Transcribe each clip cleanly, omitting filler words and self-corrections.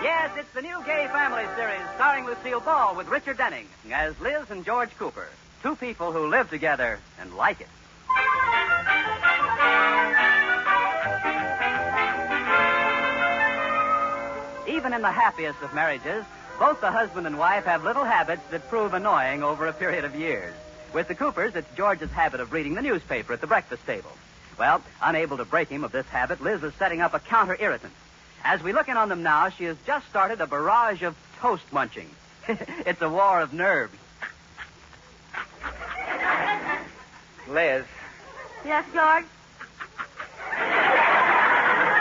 Yes, it's the new Gay Family series starring Lucille Ball with Richard Denning as Liz and George Cooper, two people who live together and like it. Even in the happiest of marriages, both the husband and wife have little habits that prove annoying over a period of years. With the Coopers, it's George's habit of reading the newspaper at the breakfast table. Well, unable to break him of this habit, Liz is setting up a counter-irritant. As we look in on them now, she has just started a barrage of toast munching. It's a war of nerves. Liz. Yes, George?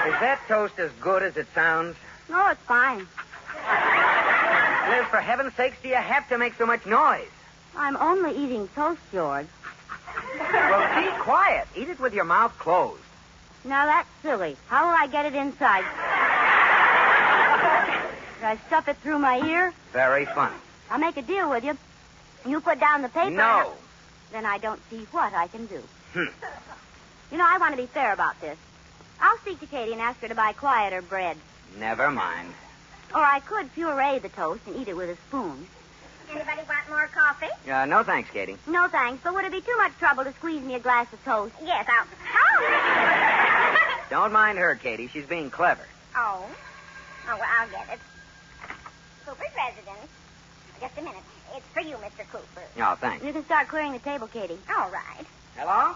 Is that toast as good as it sounds? No, it's fine. Liz, for heaven's sakes, do you have to make so much noise? I'm only eating toast, George. Well, be quiet. Eat it with your mouth closed. Now, that's silly. How will I get it inside? Should I stuff it through my ear? Very funny. I'll make a deal with you. You put down the paper. No. Then I don't see what I can do. You know, I want to be fair about this. I'll speak to Katie and ask her to buy quieter bread. Never mind. Or I could puree the toast and eat it with a spoon. Anybody want more coffee? No thanks, Katie. No, thanks. But would it be too much trouble to squeeze me a glass of toast? Yes, I'll... Don't mind her, Katie. She's being clever. Oh, well, I'll get it. Cooper's residence. Just a minute. It's for you, Mr. Cooper. Oh, thanks. You can start clearing the table, Katie. All right. Hello?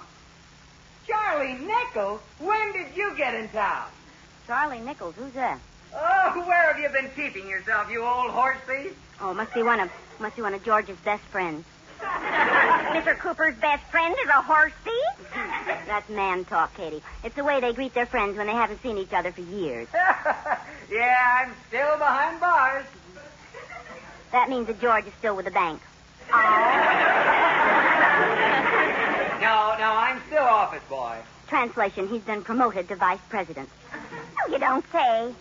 Charlie Nichols? When did you get in town? Charlie Nichols, who's that? Oh, where have you been keeping yourself, you old horse thief? Oh, must be one of George's best friends. Mr. Cooper's best friend is a horse thief? That's man talk, Katie. It's the way they greet their friends when they haven't seen each other for years. Yeah, I'm still behind bars. That means that George is still with the bank. No, I'm still office boy. Translation, he's been promoted to vice president. Oh, you don't say.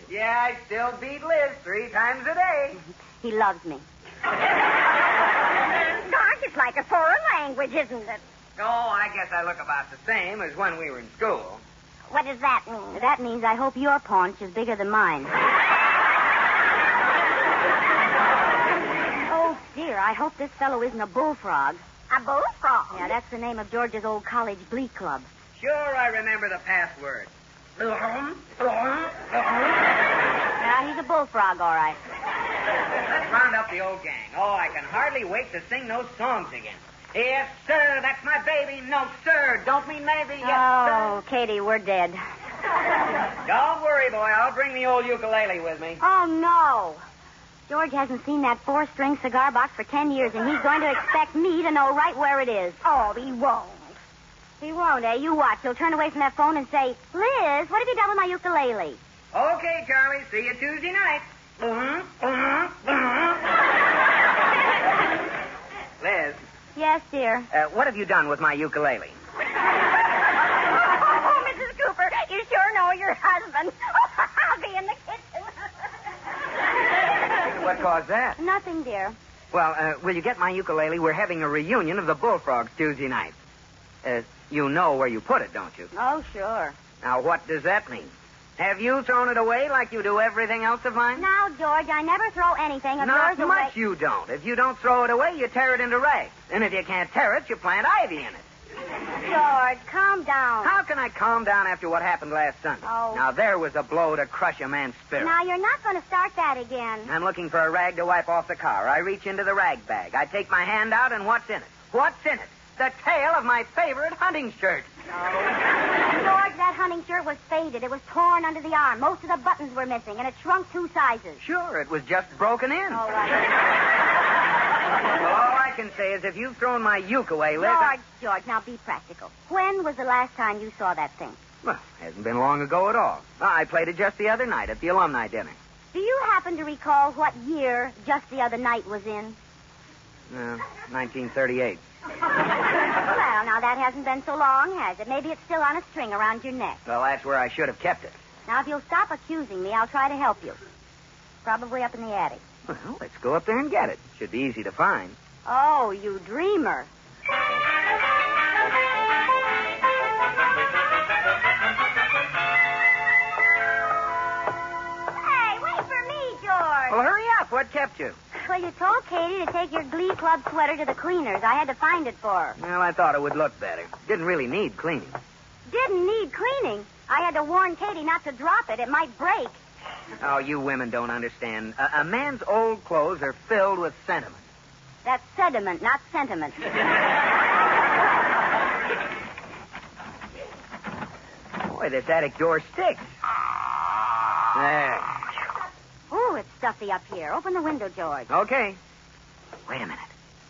Yeah, I still beat Liz 3 times a day. He loves me. George, it's like a foreign language, isn't it? Oh, I guess I look about the same as when we were in school. What does that mean? That means I hope your paunch is bigger than mine. Oh, dear, I hope this fellow isn't a bullfrog. A bullfrog? Yeah, that's the name of George's old college glee club. Sure, I remember the password. Yeah, he's a bullfrog, all right. Let's round up the old gang. Oh, I can hardly wait to sing those songs again. Yes, sir, that's my baby. No, sir, don't mean maybe. Yes, Oh, Katie, we're dead. sir. Don't worry, boy. I'll bring the old ukulele with me. Oh, no. George hasn't seen that 4-string cigar box for 10 years, and he's going to expect me to know right where it is. Oh, he won't. He won't, eh? You watch. He'll turn away from that phone and say, Liz, what have you done with my ukulele? Okay, Charlie. See you Tuesday night. Liz. Yes, dear. What have you done with my ukulele? Oh, Mrs. Cooper, you sure know your husband. I'll be in the kitchen. What caused that? Nothing, dear. Well, will you get my ukulele? We're having a reunion of the Bullfrogs Tuesday night. You know where you put it, don't you? Oh, sure. Now, what does that mean? Have you thrown it away like you do everything else of mine? Now, George, I never throw anything of Not yours much away. you don't. If you don't throw it away, you tear it into rags. And if you can't tear it, you plant ivy in it. George, calm down. How can I calm down after what happened last Sunday? Oh. Now, there was a blow to crush a man's spirit. Now, you're not going to start that again. I'm looking for a rag to wipe off the car. I reach into the rag bag. I take my hand out, and what's in it? What's in it? The tail of my favorite hunting shirt. George, that hunting shirt was faded. It was torn under the arm. Most of the buttons were missing, and it shrunk 2 sizes. Sure, it was just broken in. All right. Well, all I can say is if you've thrown my uke away, Liz... George, now be practical. When was the last time you saw that thing? Well, hasn't been long ago at all. I played it just the other night at the alumni dinner. Do you happen to recall what year Just the Other Night was in? 1938. Well, now that hasn't been so long, has it? Maybe it's still on a string around your neck. Well, that's where I should have kept it. Now, if you'll stop accusing me, I'll try to help you. Probably up in the attic. Well, let's go up there and get it. Should be easy to find. Oh, you dreamer. Hey, wait Well, hurry up. What kept you? Well, you told Katie to take your Glee Club sweater to the cleaners. I had to find it for her. Well, I thought it would look better. Didn't really need cleaning. Didn't need cleaning. I had to warn Katie not to drop it. It might break. Oh, you women don't understand. A man's old clothes are filled with sentiment. That's sediment, not sentiment. Boy, this attic door sticks. There. Ooh, it's stuffy up here. Open the window, George. Okay. Wait a minute.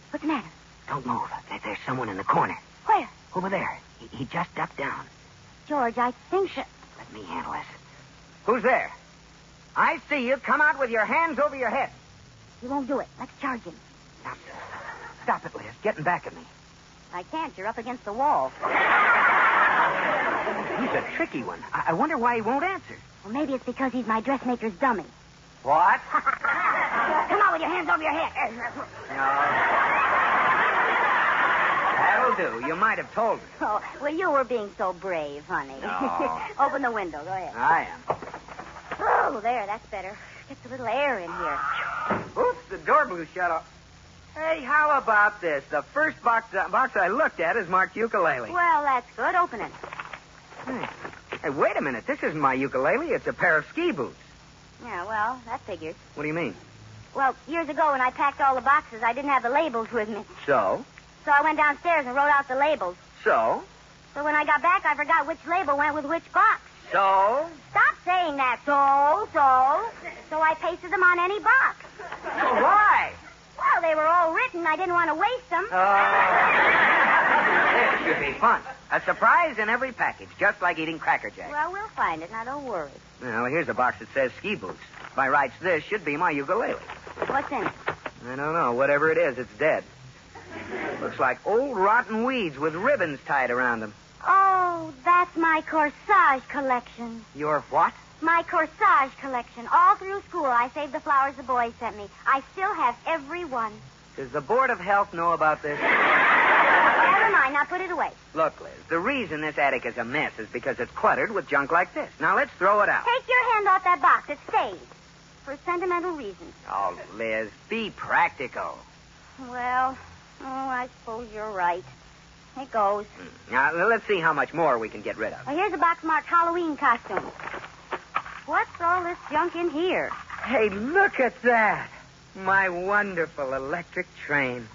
What's the matter? Don't move. There's someone in the corner. Where? Over there. He just ducked down. George, I think that... Let me handle this. Who's there? I see you. Come out with your hands over your head. He won't do it. Let's charge him. Now, stop it, Liz. Getting back at me. I can't. You're up against the wall. He's a tricky one. I wonder why he won't answer. Well, maybe it's because he's my dressmaker's dummy. What? Come on with your hands over your head. No. That'll do. You might have told me. Oh, well, you were being so brave, honey. No. Open the window. Go ahead. I am. Oh, there. That's better. Gets a little air in here. Oops, the door blew shut off. Hey, how about this? The first box I looked at is marked ukulele. Well, that's good. Open it. Hey, wait a minute. This isn't my ukulele. It's a pair of ski boots. Yeah, well, that figures. What do you mean? Well, years ago when I packed all the boxes, I didn't have the labels with me. So? So I went downstairs and wrote out the labels. So? So when I got back, I forgot which label went with which box. So? Stop saying that. So I pasted them on any box. Why? Well, they were all written. I didn't want to waste them. This should be fun. A surprise in every package, just like eating Cracker Jack. Well, we'll find it. Now, don't worry. Well, here's a box that says ski boots. By rights, this should be my ukulele. What's in it? I don't know. Whatever it is, it's dead. Looks like old rotten weeds with ribbons tied around them. Oh, that's my corsage collection. Your what? My corsage collection. All through school, I saved the flowers the boys sent me. I still have every one. Does the Board of Health know about this? Never mind. Now put it away. Look, Liz, the reason this attic is a mess is because it's cluttered with junk like this. Now, let's throw it out. Take your hand off that box. It stays. For sentimental reasons. Oh, Liz, be practical. Well, I suppose you're right. It goes. Now, let's see how much more we can get rid of. Well, here's a box marked Halloween costumes. What's all this junk in here? Hey, look at that. My wonderful electric train.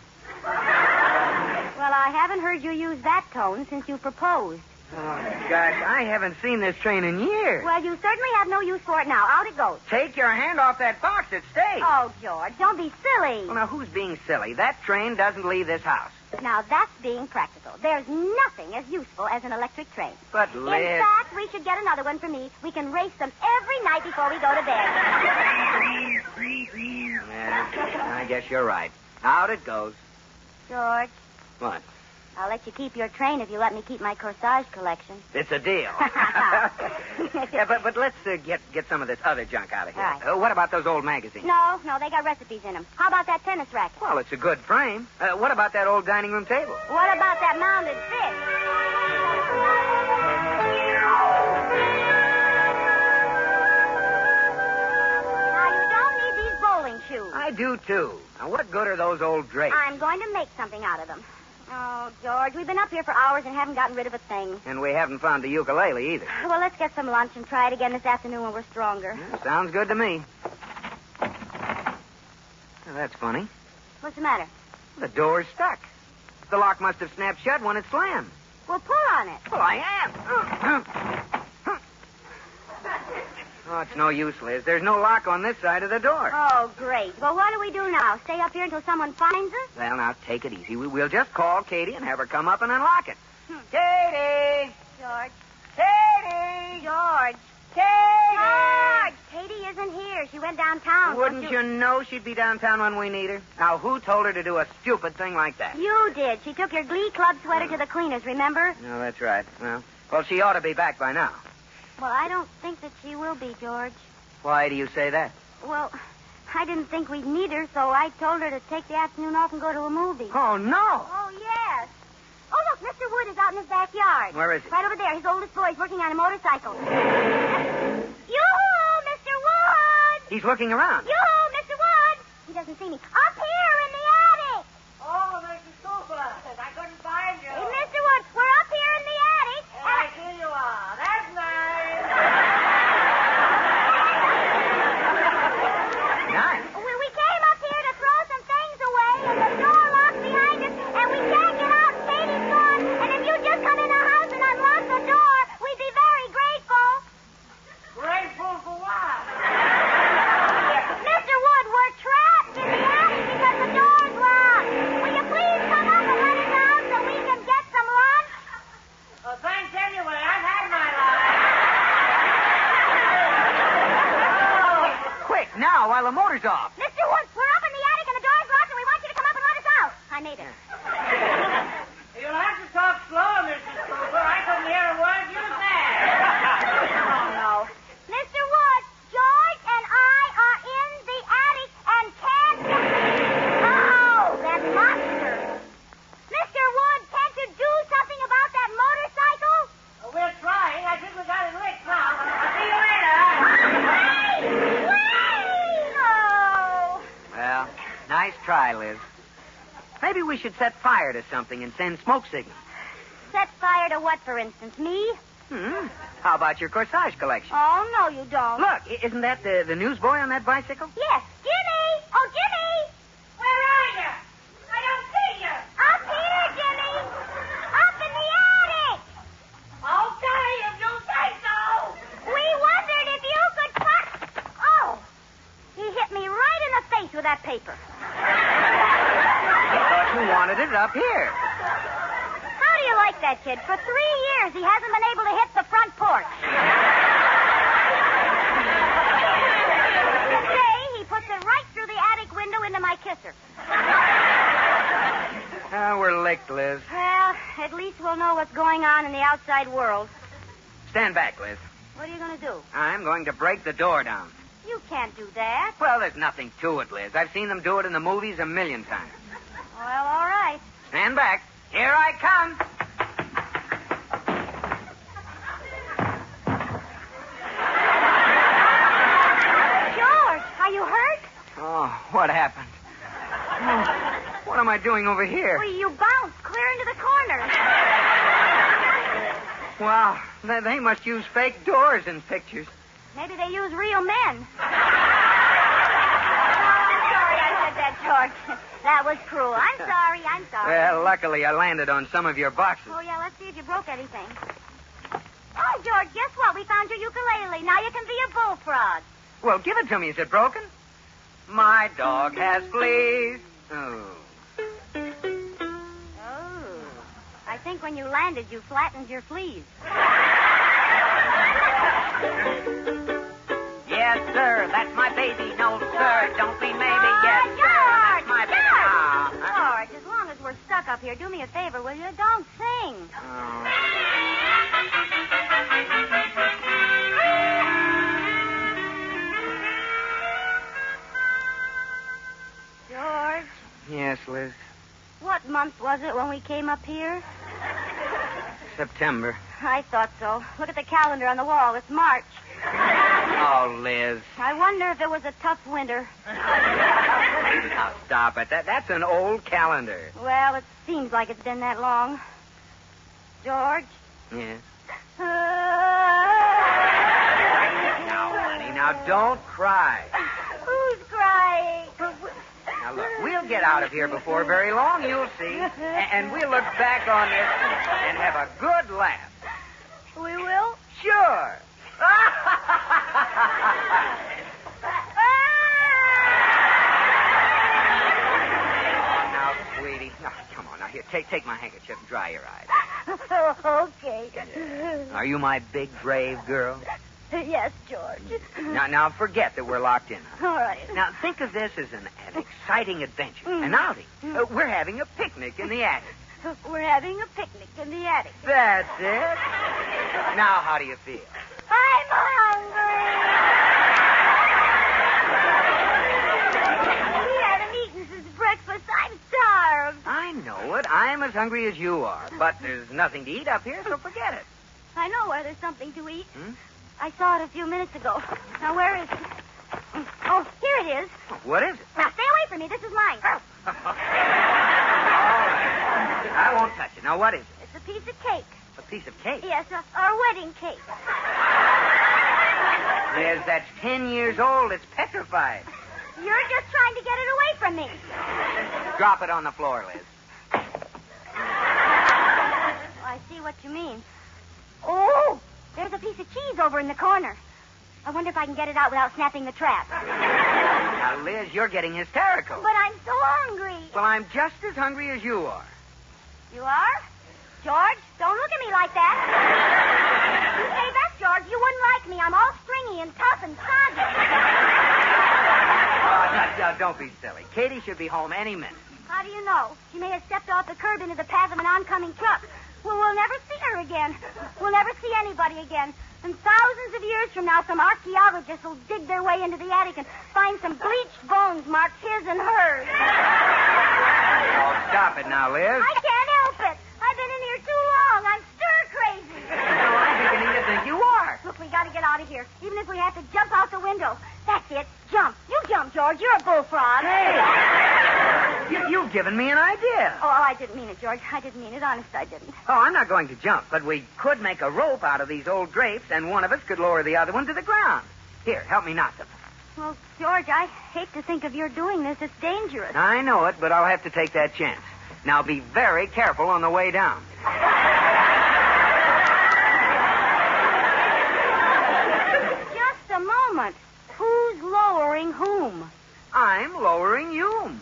Well, I haven't heard you use that tone since you proposed. Oh, gosh, I haven't seen this train in years. Well, you certainly have no use for it now. Out it goes. Take your hand off that box. It stays. Oh, George, don't be silly. Well, now, who's being silly? That train doesn't leave this house. Now, that's being practical. There's nothing as useful as an electric train. But, Liz... In fact, we should get another one for me. We can race them every night before we go to bed. Yeah, I guess you're right. Out it goes. George. What? I'll let you keep your train if you let me keep my corsage collection. It's a deal. Yeah, but let's get some of this other junk out of here. Right. What about those old magazines? No, they got recipes in them. How about that tennis racket? Well, it's a good frame. What about that old dining room table? What about that mounted fish? Now, you don't need these bowling shoes. I do, too. Now, what good are those old drapes? I'm going to make something out of them. Oh, George, we've been up here for hours and haven't gotten rid of a thing. And we haven't found the ukulele either. Well, let's get some lunch and try it again this afternoon when we're stronger. Yeah, sounds good to me. Well, that's funny. What's the matter? The door's stuck. The lock must have snapped shut when it slammed. Well, pull on it. Well, I am. Oh, it's no use, Liz. There's no lock on this side of the door. Oh, great. Well, what do we do now? Stay up here until someone finds us? Well, now, take it easy. We'll just call Katie and have her come up and unlock it. Katie! George. Katie! George. Katie! George! Katie isn't here. She went downtown. Wouldn't you know she'd be downtown when we need her? Now, who told her to do a stupid thing like that? You did. She took your Glee Club sweater to the cleaners, remember? No, that's right. Well, she ought to be back by now. Well, I don't think that she will be, George. Why do you say that? Well, I didn't think we'd need her, so I told her to take the afternoon off and go to a movie. Oh, no! Oh, yes. Oh, look, Mr. Wood is out in his backyard. Where is he? Right over there. His oldest boy's working on a motorcycle. Yoo-hoo, Mr. Wood! He's looking around. Yoo-hoo, Mr. doesn't see me. Up here in the attic. Oh, Mrs. Cooper. I couldn't find you. Hey, Mr. Woods, we're up here in the attic. I see you are. That's nice. Nice. We came up here to throw some things away, and the door locked behind us, and we can't get out. Katie's gone, and if you'd just come in the house and unlock the door, we'd be very grateful. Grateful for what? Mr. Wood, we're trapped in the attic because the door's locked. Will you please come up and let us out so we can get some lunch? Well, thanks anyway. I've had my life. Quick, now, while the motor's off. Mr. Woods, we're up in the attic and the door's locked, and we want you to come up and let us out. I made it. You'll have to talk slower, Mrs. Cooper. I couldn't hear a word you said. Oh, no. Mr. Woods, George and I are in the attic and can't... Oh, that monster. Mr. Woods, can't you do something about that motorcycle? We're trying. I think we got it licked now. I'll see you later. Wait! Oh. Well, nice try, Liz. Maybe we should set fire to something and send smoke signals. Set fire to what, for instance? Me? How about your corsage collection? Oh, no, you don't. Look, isn't that the newsboy on that bicycle? Yes. Jimmy! Oh, Jimmy! Where are you? I don't see you. Up here, Jimmy! Up in the attic! Okay, if you say so. We wondered if you could Oh! He hit me right in the face with that paper. I thought you wanted it up here. How do you like that kid? For 3 years, he hasn't been able to hit the front porch. Today, he puts it right through the attic window into my kisser. We're licked, Liz. Well, at least we'll know what's going on in the outside world. Stand back, Liz. What are you going to do? I'm going to break the door down. You can't do that. Well, there's nothing to it, Liz. I've seen them do it in the movies 1,000,000 times. Well, all right. Stand back. Here I come. George, are you hurt? Oh, what happened? Oh, what am I doing over here? Well, you bounced clear into the corner. Wow, they must use fake doors in pictures. Maybe they use real men. Oh, I'm sorry I said that, George. That was cruel. I'm sorry. Well, luckily I landed on some of your boxes. Oh, yeah, let's see if you broke anything. Oh, George, guess what? We found your ukulele. Now you can be a bullfrog. Well, give it to me. Is it broken? My dog has fleas. Oh. Oh. I think when you landed, you flattened your fleas. Yes, sir. That's my baby. No, sir. Don't be maybe. Yes, sir. George, That's my baby. George, as long as we're stuck up here, do me a favor, will you? Don't sing. Oh. George, Yes, Liz. what month was it when we came up here? September. I thought so. Look at the calendar on the wall. It's March. Oh, Liz. I wonder if it was a tough winter. Now, stop it. That's an old calendar. Well, it seems like it's been that long. George? Yes. Now, Honey, now don't cry. who's crying? Now, look, we'll get out of here before very long, you'll see. And we'll look back on this and have a good laugh. We will? Sure. Now, sweetie. Now, come on. Now, here, take my handkerchief and dry your eyes. Okay. Are you my big, brave girl? Yes, George. Now, forget that we're locked in. All right. Now, think of this as an exciting adventure, an outing. We're having a picnic in the attic. We're having a picnic in the attic. That's it. Now, how do you feel? I'm hungry. We haven't eaten since breakfast. I'm starved. I know it. I'm as hungry as you are. But there's nothing to eat up here, so forget it. I know where there's something to eat. I saw it a few minutes ago. Now, where is it? Oh, here it is. What is it? Now, stay away after me. This is mine. All right. I won't touch it. Now, what is it? It's a piece of cake. A piece of cake? Yes, our wedding cake. Liz, that's 10 years old. It's petrified. You're just trying to get it away from me. Drop it on the floor, Liz. I see what you mean. Oh, there's a piece of cheese over in the corner. I wonder if I can get it out without snapping the trap. Now, Liz, you're getting hysterical. But I'm so hungry. Well, I'm just as hungry as you are. You are? George, don't look at me like that. You say that, George. You wouldn't like me. I'm all stringy and tough and soggy. No, don't be silly. Katie should be home any minute. How do you know? She may have stepped off the curb into the path of an oncoming truck. Well, we'll never see her again. We'll never see anybody again. And thousands of years from now, some archaeologists will dig their way into the attic and find some bleached bones marked his and hers. Oh, stop it now, Liz. I can't help it. I've been in here too long. I'm stir-crazy. No, I'm beginning to think you are. Look, we got to get out of here, even if we have to jump out the window. That's it. Jump. You jump, George. You're a bullfrog. Hey. You've given me an idea. Oh, I didn't mean it, George. I didn't mean it. Honest, I didn't. Oh, I'm not going to jump, but we could make a rope out of these old drapes, and one of us could lower the other one to the ground. Here, help me knot them. Well, George, I hate to think of your doing this. It's dangerous. I know it, but I'll have to take that chance. Now, be very careful on the way down. Just a moment. Who's lowering whom? I'm lowering you.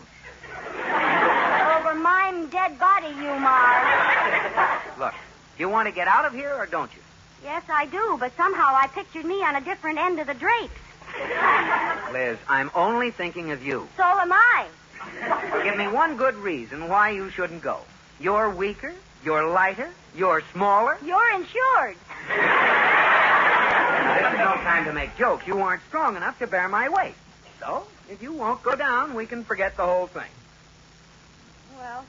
Over my dead body, you are. Look, do you want to get out of here or don't you? Yes, I do, but somehow I pictured me on a different end of the drapes. Liz, I'm only thinking of you. So am I. Give me one good reason why you shouldn't go. You're weaker, you're lighter, you're smaller. You're insured. This is no time to make jokes. You aren't strong enough to bear my weight. So, if you won't go down, we can forget the whole thing. Well,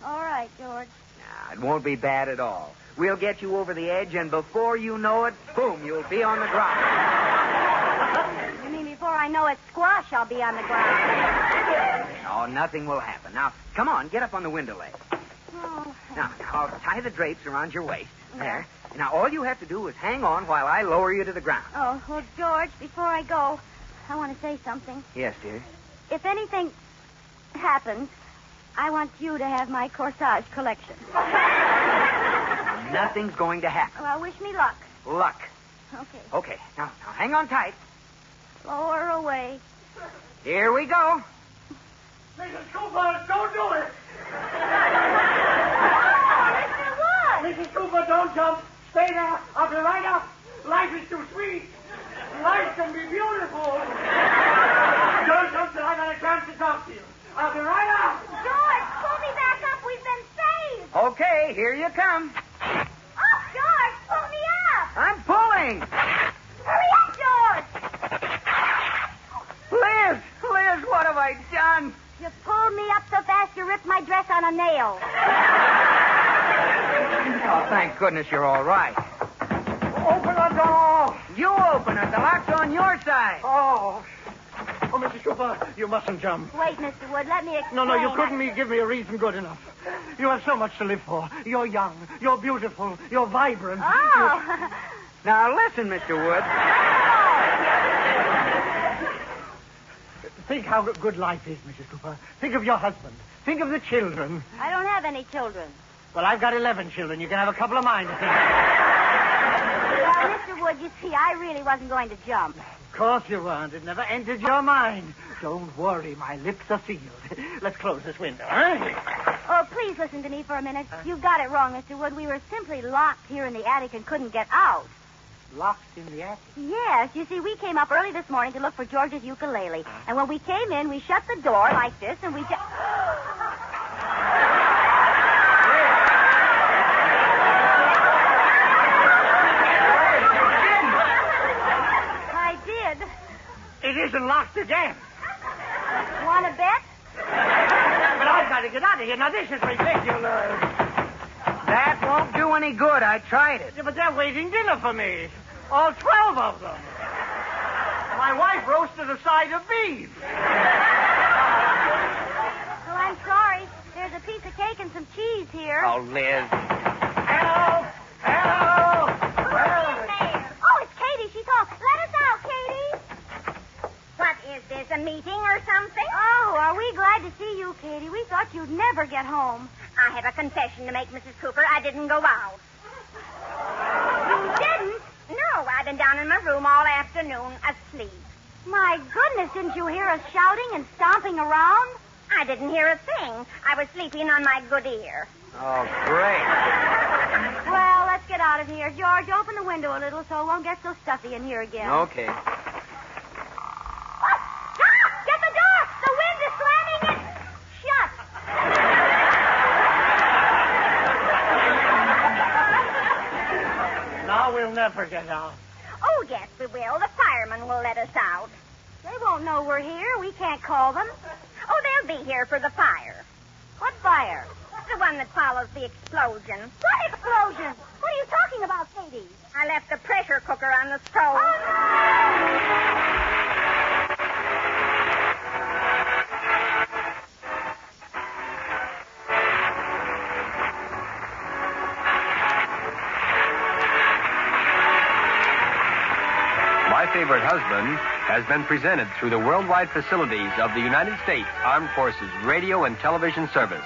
all right, George. Nah, it won't be bad at all. We'll get you over the edge, and before you know it, boom, you'll be on the ground. You mean before I know it, squash, I'll be on the ground. Oh, nothing will happen. Now, come on, get up on the window ledge. Oh. Now, I'll tie the drapes around your waist. There. Now, all you have to do is hang on while I lower you to the ground. Oh, well, George, before I go, I want to say something. Yes, dear. If anything happens, I want you to have my corsage collection. Nothing's going to happen. Well, wish me luck. Luck. Okay. Okay, now hang on tight. Lower away. Here we go. Mrs. Cooper, don't do it! Mr. Wood! Mrs. Cooper, don't jump. Stay there. I'll be right up. Life is too sweet. Life can be beautiful. Don't jump till I got a chance to talk to you. I'll be right up. George, pull me back up. We've been saved. Okay, here you come. Oh, George, pull me up. I'm pulling. Hurry up, George. Liz, what have I done? You pulled me up so fast you ripped my dress on a nail. Oh, thank goodness you're all right. Open the door. You open it. The lock's on your side. Oh, Mrs. Cooper, you mustn't jump. Wait, Mr. Wood, let me explain. No, you couldn't give me a reason good enough. You have so much to live for. You're young. You're beautiful. You're vibrant. Oh. Now, listen, Mr. Wood. Think how good life is, Mrs. Cooper. Think of your husband. Think of the children. I don't have any children. Well, I've got 11 children. You can have a couple of mine to think. Well, Mr. Wood, you see, I really wasn't going to jump. Of course you weren't. It never entered your mind. Don't worry. My lips are sealed. Let's close this window, huh? Oh, please listen to me for a minute. You got it wrong, Mr. Wood. We were simply locked here in the attic and couldn't get out. Locked in the attic? Yes. You see, we came up early this morning to look for George's ukulele. And when we came in, we shut the door like this, and we just... I did. It isn't locked again. Want to bet? But I've got to get out of here. Now, this is ridiculous. That won't do any good. I tried it. Yeah, but they're waiting dinner for me. All 12 of them. My wife roasted a side of beef. I'm sorry. There's a piece of cake and some cheese here. Oh, Liz. Hello! Hello! Oh, it's Katie. She's home. Let us out, Katie. What is this, a meeting or something? Oh, are we glad to see you, Katie. We thought you'd never get home. I have a confession to make, Mrs. Cooper. I didn't go out. You didn't? No, I've been down in my room all afternoon asleep. My goodness, didn't you hear us shouting and stomping around? I didn't hear a thing. I was sleeping on my good ear. Oh, great. Well, let's get out of here. George, open the window a little so it won't get so stuffy in here again. Okay. Stop! Get the door! The wind is slamming it shut. Now we'll never get out. Oh, yes, we will. The firemen will let us out. They won't know we're here. We can't call them. Oh, they'll be here for the fire. What fire? The one that follows the explosion. What explosion? What are you talking about, Katie? I left the pressure cooker on the stove. My Favorite Husband has been presented through the worldwide facilities of the United States Armed Forces Radio and Television Service.